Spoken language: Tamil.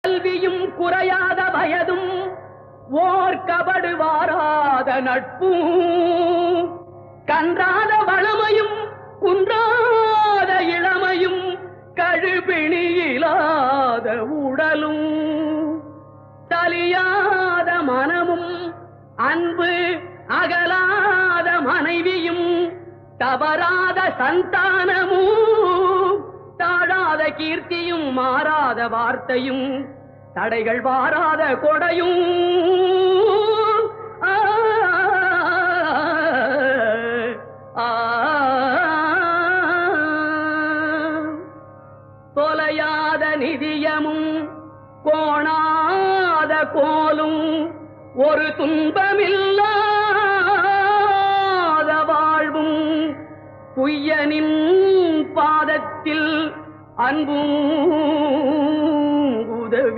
கல்வியும் குறையாத வயதும் ஓர் கபடு வாராத நட்பும் கன்றாத வளமையும் குன்றாத இளமையும் கழுபிணியிலாத உடலும் தலியாத மனமும் அன்பு அகலாத மனைவியும் தவறாத சந்தானமும் தாழாத கீர்த்தியும் மாறாத வார்த்தையும் தடைகள் வாராத கொடையும் தொலையாத நிதியமும் கோணாத கோலும் ஒரு துன்பமில்லாத வாழ்வும் குய்யனின் பாதத்தில் அன்பும் உதவி